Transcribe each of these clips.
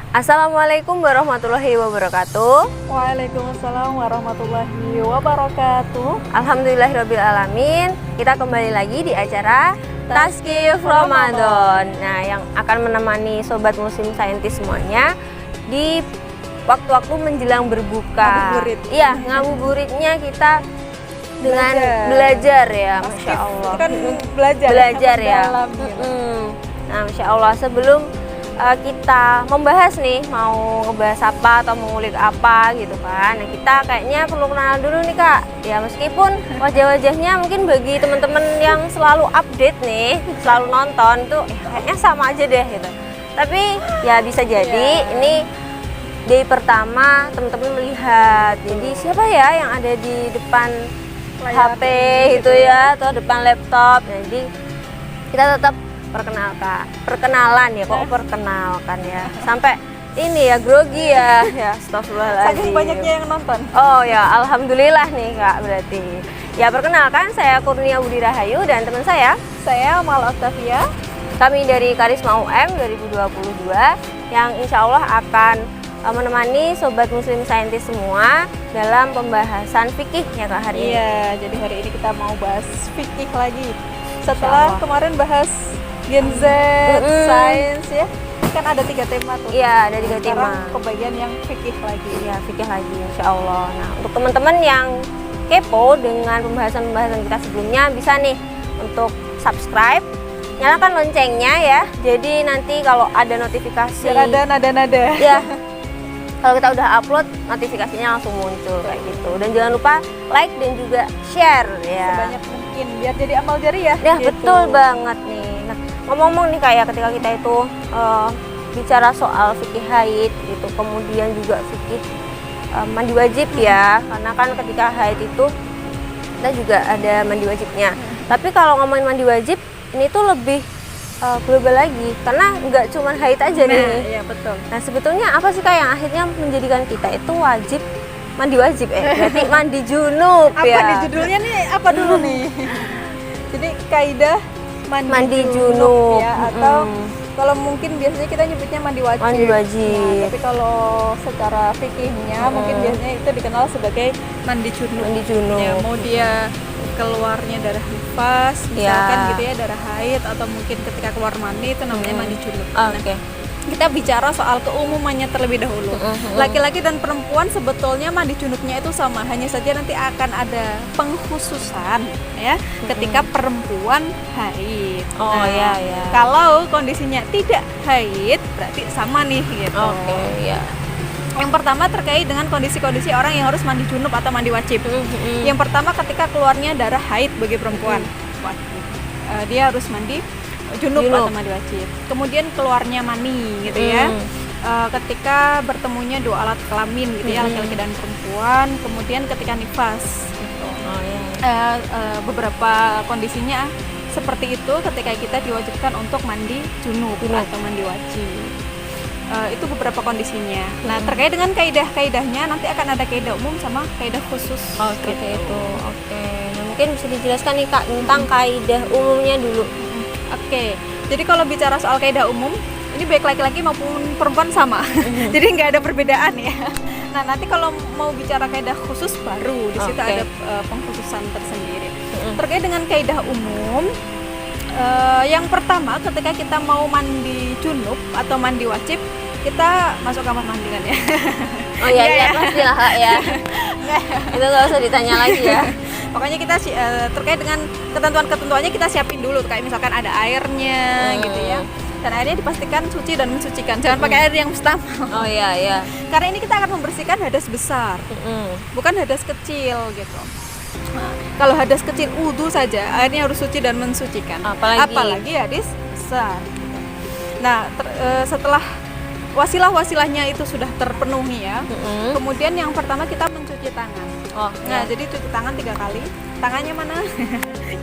Assalamualaikum warahmatullahi wabarakatuh. Waalaikumsalam warahmatullahi wabarakatuh. Alhamdulillahirabbil alamin. Kita kembali lagi di acara Tazkiyah Ramadan. Nah, yang akan menemani sobat muslim saintis semuanya di waktu-waktu menjelang berbuka. Ngabuburit. Iya, ngabuburitnya kita dengan belajar ya, Masya Allah. Kan belajar ya. dalam, gitu. Nah, Masya Allah, sebelum kita membahas nih, mau ngebahas apa atau mengulik apa gitu kan. Nah, kita kayaknya perlu kenalan dulu nih Kak. Ya, meskipun wajah-wajahnya mungkin bagi teman-teman yang selalu update nih, selalu nonton tuh kayaknya sama aja deh gitu. Tapi ya bisa jadi ini day pertama teman-teman melihat. Jadi siapa ya yang ada di depan HP gitu ya, atau depan laptop. Jadi kita tetap perkenalan ya, kok perkenalkan ya, sampai ini ya grogi ya, astagfirullahaladzim. Saking banyaknya yang nonton. Oh ya, alhamdulillah nih Kak, berarti ya. Perkenalkan, saya Kurnia Budi Rahayu dan teman saya Mal Octavia. Kami dari Karisma UM 2022 yang insya Allah akan menemani sobat muslim saintis semua dalam pembahasan fikih ya Kak hari ini. Iya, jadi hari ini kita mau bahas fikih lagi. Setelah kemarin bahas Gen Z, sains ya, kan ada 3 tema tuh. Iya, ada 3 tema. Sekarang kebagian yang fikih lagi. Iya, fikih lagi insya Allah. Nah, untuk teman-teman yang kepo dengan pembahasan-pembahasan kita sebelumnya, bisa nih untuk subscribe, nyalakan loncengnya ya. Jadi nanti kalau ada notifikasi, Biar ada nada-nada. ya, kalau kita udah upload, notifikasinya langsung muncul kayak gitu. Dan jangan lupa like dan juga share ya. Sebanyak mungkin biar jadi amal jariah. Ya, gitu. betul banget nih. Nah, ngomong-ngomong nih kayak ketika kita itu bicara soal fikih haid gitu, kemudian juga fikih mandi wajib ya, karena kan ketika haid itu kita juga ada mandi wajibnya. Tapi kalau ngomongin mandi wajib, ini tuh lebih global lagi, karena nggak cuma haid aja nih. Iya betul. Nah, sebetulnya apa sih Kak yang akhirnya menjadikan kita itu wajib mandi wajib? Berarti mandi junub Apa ya. nih judulnya nih? Apa dulu nih? Jadi kaidah mandi junub ya, atau kalau mungkin biasanya kita nyebutnya mandi wajib. Mandi wajib. Nah, tapi kalau secara fikihnya mungkin biasanya itu dikenal sebagai mandi junub. Mandi junub. Ya, mau dia keluarnya darah nifas, misalkan gitu ya, darah haid, atau mungkin ketika keluar mani itu namanya mandi junub. Oke. Kita bicara soal keumumannya terlebih dahulu. Laki-laki dan perempuan sebetulnya mandi junubnya itu sama, hanya saja nanti akan ada pengkhususan ya ketika perempuan haid. Oh ya. Kalau kondisinya tidak haid berarti sama nih gitu. Oke, ya. Yang pertama terkait dengan kondisi-kondisi orang yang harus mandi junub atau mandi wajib. Yang pertama ketika keluarnya darah haid bagi perempuan, wajib. Dia harus mandi junub atau mandi wajib. Kemudian keluarnya mani gitu ya. Ketika bertemunya 2 alat kelamin gitu ya, laki-laki dan perempuan. Kemudian ketika nifas gitu. Beberapa kondisinya seperti itu ketika kita diwajibkan untuk mandi junub atau mandi wajib. Itu beberapa kondisinya. Nah, terkait dengan kaidah-kaidahnya nanti akan ada kaidah umum sama kaidah khusus. Seperti itu. Oke. Nah, mungkin bisa dijelaskan nih Kak tentang kaidah umumnya dulu. Oke. Jadi kalau bicara soal kaidah umum, ini baik laki-laki maupun perempuan sama. Jadi nggak ada perbedaan ya. Nah, nanti kalau mau bicara kaidah khusus baru di situ ada pengkhususan tersendiri. Terkait dengan kaidah umum, yang pertama ketika kita mau mandi junub atau mandi wajib, kita masuk kamar mandi kan ya. Oh iya, pastilah Kak ya. Itu nggak usah ditanya lagi ya. Pokoknya kita terkait dengan ketentuan-ketentuannya kita siapin dulu, kayak misalkan ada airnya gitu ya. Dan airnya dipastikan suci dan mensucikan. Jangan pakai air yang mustahil. Oh iya. Karena ini kita akan membersihkan hadas besar, bukan hadas kecil gitu. Nah, kalau hadas kecil wudu saja, airnya harus suci dan mensucikan. Apalagi hadas besar. Nah, setelah wasilah-wasilahnya itu sudah terpenuhi ya. Kemudian yang pertama kita mencuci tangan. Jadi cuci tangan 3 kali. Tangannya mana?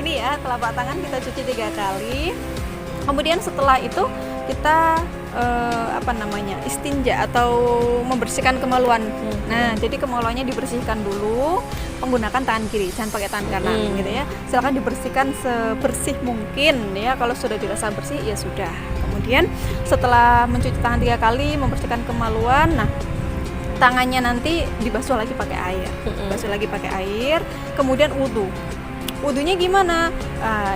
Ini ya, telapak tangan kita cuci 3 kali. Kemudian setelah itu kita istinja atau membersihkan kemaluan. Nah, jadi kemaluannya dibersihkan dulu menggunakan tangan kiri, jangan pakai tangan kanan gitu ya. Silakan dibersihkan sebersih mungkin ya. Kalau sudah dirasa bersih ya sudah. kemudian setelah mencuci tangan 3 kali, membersihkan kemaluan, nah tangannya nanti dibasuh lagi pakai air, kemudian wudhu. Wudhunya gimana?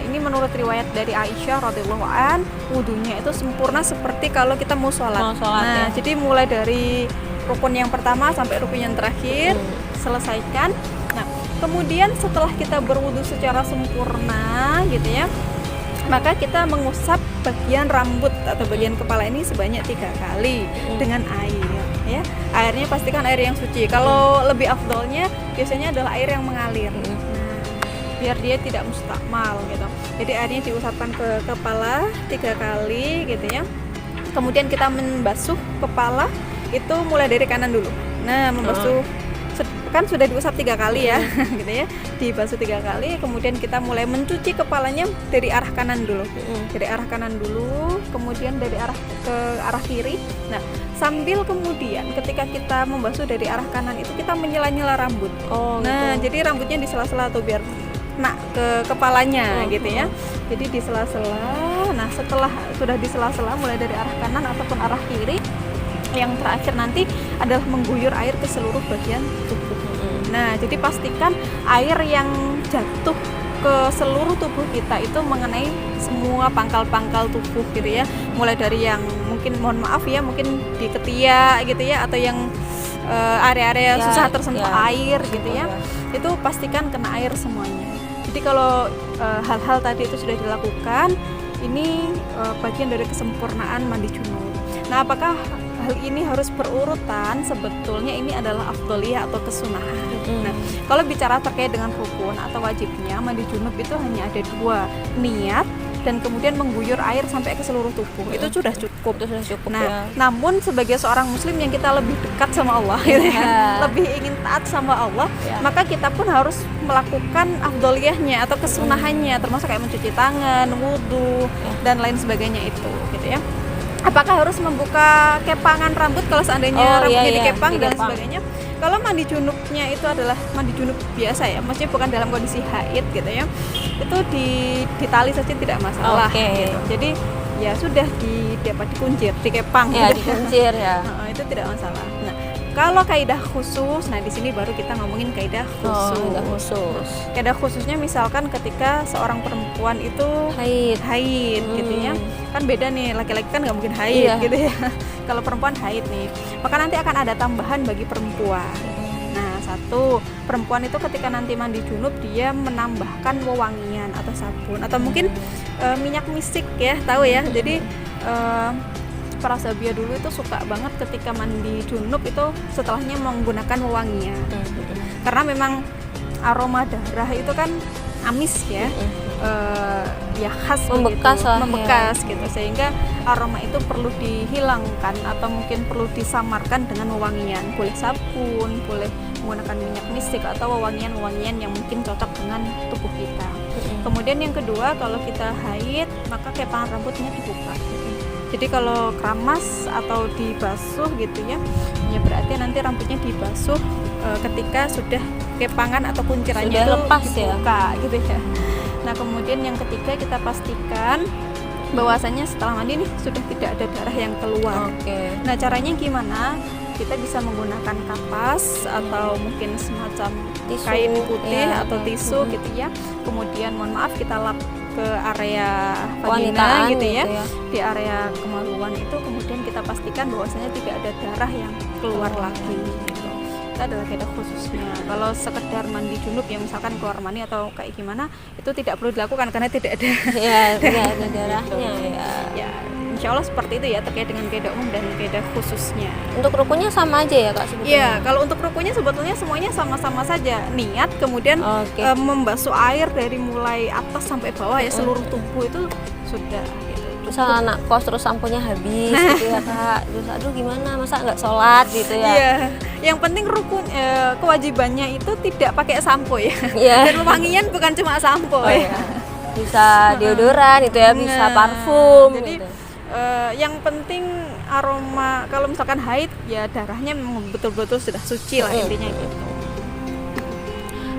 Ini menurut riwayat dari Aisyah radhiyallahu an, wudhunya itu sempurna seperti kalau kita mau sholat. Nah, jadi mulai dari rukun yang pertama sampai rukun yang terakhir selesaikan. Nah, kemudian setelah kita berwudhu secara sempurna gitu ya, maka kita mengusap bagian rambut atau bagian kepala ini sebanyak 3 kali dengan air ya. Airnya pastikan air yang suci. Kalau lebih afdolnya biasanya adalah air yang mengalir. Biar dia tidak mustakmal gitu. Jadi airnya diusapkan ke kepala 3 kali gitu ya. Kemudian kita membasuh kepala itu mulai dari kanan dulu. Nah, membasuh kan sudah diusap 3 kali ya, gitu ya. Dibasuh 3 kali, kemudian kita mulai mencuci kepalanya dari arah kanan dulu. Dari arah kanan dulu, kemudian dari arah ke arah kiri. Nah, sambil kemudian ketika kita membasuh dari arah kanan itu kita menyela-nyela rambut. Nah, jadi rambutnya di sela-sela tuh biar kena ke kepalanya gitu ya. Jadi di sela-sela. Nah, setelah sudah di sela-sela mulai dari arah kanan ataupun arah kiri, yang terakhir nanti adalah mengguyur air ke seluruh bagian tubuh. Nah, jadi pastikan air yang jatuh ke seluruh tubuh kita itu mengenai semua pangkal-pangkal tubuh gitu ya. Mulai dari yang mungkin mohon maaf ya, mungkin di ketiak gitu ya, atau yang area-area yang susah tersentuh air gitu ya. Itu pastikan kena air semuanya. Jadi kalau hal-hal tadi itu sudah dilakukan, ini bagian dari kesempurnaan mandi junub. Nah, apakah hal ini harus berurutan? Sebetulnya ini adalah afdoliyah atau kesunahan. Nah, kalau bicara terkait dengan rukun atau wajibnya mandi junub itu hanya ada 2, niat dan kemudian mengguyur air sampai ke seluruh tubuh. Itu sudah cukup. Nah, namun sebagai seorang muslim yang kita lebih dekat sama Allah, lebih ingin taat sama Allah, maka kita pun harus melakukan afdoliyahnya atau kesunahannya, termasuk kayak mencuci tangan, wudhu dan lain sebagainya itu, gitu ya. Apakah harus membuka kepangan rambut kalau seandainya rambutnya dikepang dan sebagainya? Kalau mandi junubnya itu adalah mandi junub biasa ya, maksudnya bukan dalam kondisi haid gitu ya, itu ditali saja tidak masalah gitu. Jadi ya sudah dikuncir, dikepang ya, gitu. dikuncir ya. Itu tidak masalah. Nah, kalau kaidah khusus, nah di sini baru kita ngomongin kaidah khusus. Kaidah khususnya misalkan ketika seorang perempuan itu haid gitu ya. Kan beda nih, laki-laki kan nggak mungkin haid gitu ya. Kalau perempuan haid nih, maka nanti akan ada tambahan bagi perempuan. Nah, 1, perempuan itu ketika nanti mandi junub dia menambahkan wewangian atau sabun atau mungkin minyak misik ya, tahu ya. Jadi para sahabiah dulu itu suka banget ketika mandi junub itu setelahnya menggunakan wewangian gitu. Karena memang aroma darah itu kan amis ya. Ya khas membekas gitu, sehingga aroma itu perlu dihilangkan atau mungkin perlu disamarkan dengan wewangian. Boleh sabun, boleh menggunakan minyak misik atau wewangian yang mungkin cocok dengan tubuh kita. Kemudian yang kedua, kalau kita haid maka kepangan rambutnya dibuka gitu. Jadi kalau keramas atau dibasuh gitu ya berarti nanti rambutnya dibasuh ketika sudah kepangan atau kuncirannya sudah itu lepas dibuka gitu ya. Nah, kemudian yang ketiga kita pastikan bahwasanya setelah mandi nih sudah tidak ada darah yang keluar. Nah, caranya gimana? Kita bisa menggunakan kapas atau mungkin semacam kain putih atau tisu gitu ya. Kemudian mohon maaf kita lap ke area vagina gitu ya. Di area kemaluan itu kemudian kita pastikan bahwasanya tidak ada darah yang keluar lagi gitu. Itu adalah kaidah khususnya. Kalau sekedar mandi junub yang misalkan keluar mani atau kayak gimana, itu tidak perlu dilakukan karena tidak ada tidak ada darahnya ya. Insya Allah seperti itu ya terkait dengan kaidah umum dan kaidah khususnya. Untuk rukunnya sama aja ya Kak sebetulnya? Iya, kalau untuk rukunnya sebetulnya semuanya sama-sama saja. Niat, kemudian membasuh air dari mulai atas sampai bawah ya, seluruh tubuh itu sudah gitu. Misal anak kos terus samponya habis gitu ya Kak, terus aduh gimana, masa nggak sholat gitu ya? Iya, yang penting rukun kewajibannya itu tidak pakai sampo ya. Dan wewangian bukan cuma sampo ya. Bisa deodoran itu ya, bisa parfum jadi, gitu. Yang penting aroma, kalau misalkan haid ya darahnya memang betul-betul sudah suci lah intinya gitu.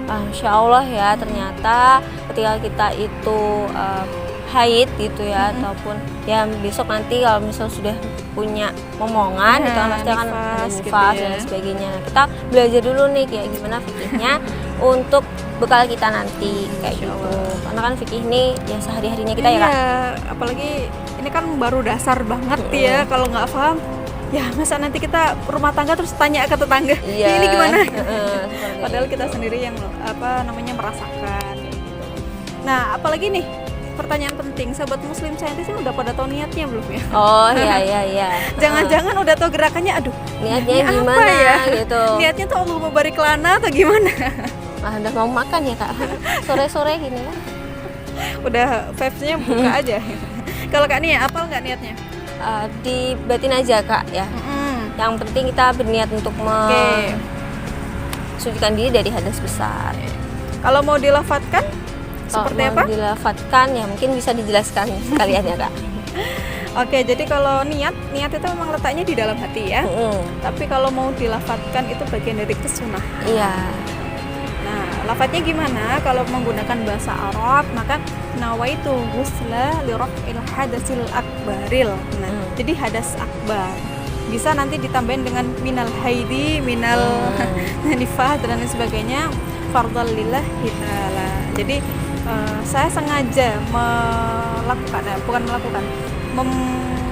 Masya Allah ya, ternyata ketika kita itu haid gitu ya, ataupun ya besok nanti kalau misalnya sudah punya momongan itu kan pasti akan ada nifas gitu nifas ya. dan sebagainya. Nah, kita belajar dulu nih kayak gimana fikihnya untuk bekal kita nanti kayak gitu. Karena kan fikih ini ya sehari-harinya kita ya Iya, Kak. apalagi ini kan baru dasar banget ya, kalau nggak paham ya masa nanti kita rumah tangga terus tanya ke tetangga ini gimana. seperti Padahal itu. kita sendiri yang merasakan kayak gitu. Nah, apalagi nih pertanyaan penting, sahabat muslim saintis ini udah pada tahu niatnya belum ya? Oh iya. Jangan-jangan udah tahu gerakannya, aduh Niatnya ini gimana apa ya? gitu. Niatnya tuh Allah barik lana atau gimana? Udah mau makan ya Kak. Sore-sore gini kan. Udah vibes-nya buka aja. Kalau Kak Nia, apal nggak niatnya? Dibatin aja Kak ya. Yang penting kita berniat untuk Oke. mensucikan diri dari hadas besar. Kalau mau dilafatkan seperti Kalau apa? mau dilafatkan ya mungkin bisa dijelaskan sekalian ya Kak. Oke, jadi kalau niat itu memang letaknya di dalam hati ya. Tapi kalau mau dilafatkan itu bagian dari kesunah. Iya. Nah, lafadznya gimana? Kalau menggunakan bahasa Arab, maka nawaitu ghusla li raf'il hadasil akbaril. Nah, jadi hadas akbar. Bisa nanti ditambahin dengan minal haidi, minal nifas dan lain sebagainya. Fardhal lillahi ta'ala. Jadi saya sengaja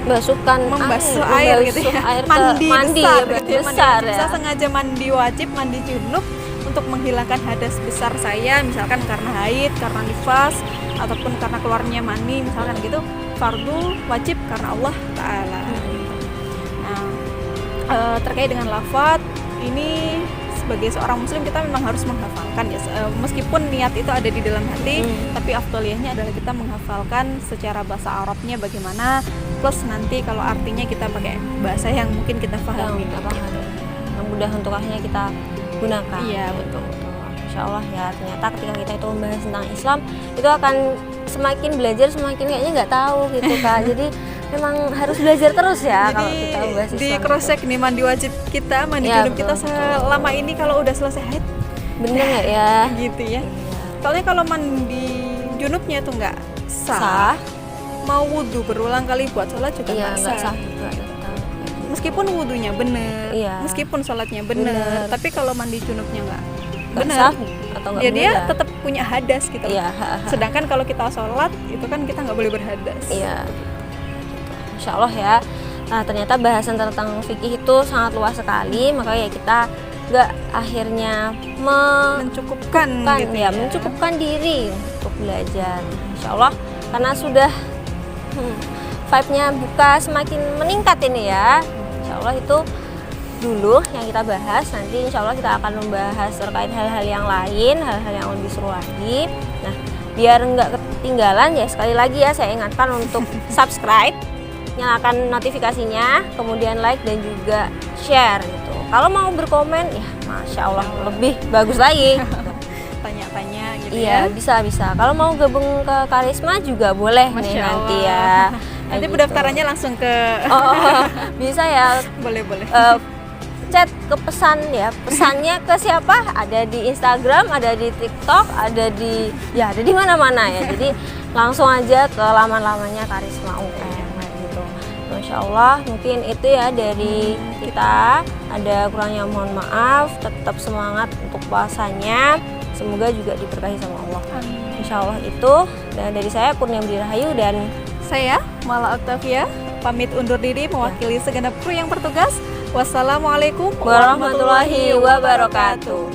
membasuh air gitu ya. air Mandi besar, mandi gitu ya, besar mandi. ya. Saya sengaja mandi wajib, mandi junub untuk menghilangkan hadas besar saya, misalkan karena haid, karena nifas, ataupun karena keluarnya mani, misalkan gitu. Fardu wajib karena Allah Ta'ala. Nah, terkait dengan lafadz ini, sebagai seorang muslim kita memang harus menghafalkan ya, meskipun niat itu ada di dalam hati, tapi afdaliyahnya adalah kita menghafalkan secara bahasa Arabnya bagaimana, plus nanti kalau artinya kita pakai bahasa yang mungkin kita pahami. Yang mudah untuk akhirnya kita gunakan. Iya, betul. Insya Allah ya, ternyata ketika kita itu membahas tentang Islam itu akan semakin belajar semakin kayaknya nggak tahu gitu Kak. Jadi memang harus belajar terus ya. Jadi kalau kita membahas Islam di cross check nih mandi wajib kita, mandi Ya, junub kita betul. selama ini kalau udah selesai haid bener nggak ya? gitu ya. Soalnya kalau mandi junubnya itu nggak sah, Sah. mau wudhu berulang kali buat sholat juga Iya, nggak nggak sah. sah juga. Meskipun wudhunya bener, Iya. meskipun sholatnya bener, Bener. tapi kalau mandi junubnya nggak Nggak bener, sah atau nggak ya dia bener, tetap punya hadas gitu. Iya. Sedangkan kalau kita sholat itu kan kita nggak boleh berhadas. Iya. Insya Allah ya. Nah, ternyata bahasan tentang fikih itu sangat luas sekali, makanya ya kita nggak akhirnya Mencukupkan gitu ya, mencukupkan diri untuk belajar. Insya Allah karena sudah vibe-nya buka semakin meningkat ini ya. Insya Allah itu dulu yang kita bahas. Nanti insya Allah kita akan membahas terkait hal-hal yang lain, hal-hal yang lebih seru lagi. Nah, biar nggak ketinggalan ya, sekali lagi ya saya ingatkan untuk subscribe, nyalakan notifikasinya, kemudian like dan juga share gitu. Kalau mau berkomen ya Masya Allah lebih bagus lagi. Tanya-tanya gitu Iya, ya. bisa. Kalau mau gabung ke Karisma juga boleh nih Masya nanti Allah. ya. Nanti Kayak pendaftarannya langsung ke Oh, bisa ya. boleh. Chat ke pesan ya. Pesannya ke siapa? Ada di Instagram, ada di TikTok, ada di mana-mana ya. Jadi langsung aja ke laman-lamannya Karisma UM gitu. Masya Allah, mungkin itu ya dari kita. Ada kurangnya mohon maaf. Tetap semangat untuk puasanya. Semoga juga diberkahi sama Allah. Insya Allah itu. Dan dari saya Kurniamudi Rahayu dan Saya Mala Octavia pamit undur diri mewakili segenap kru yang bertugas. Wassalamualaikum warahmatullahi wabarakatuh.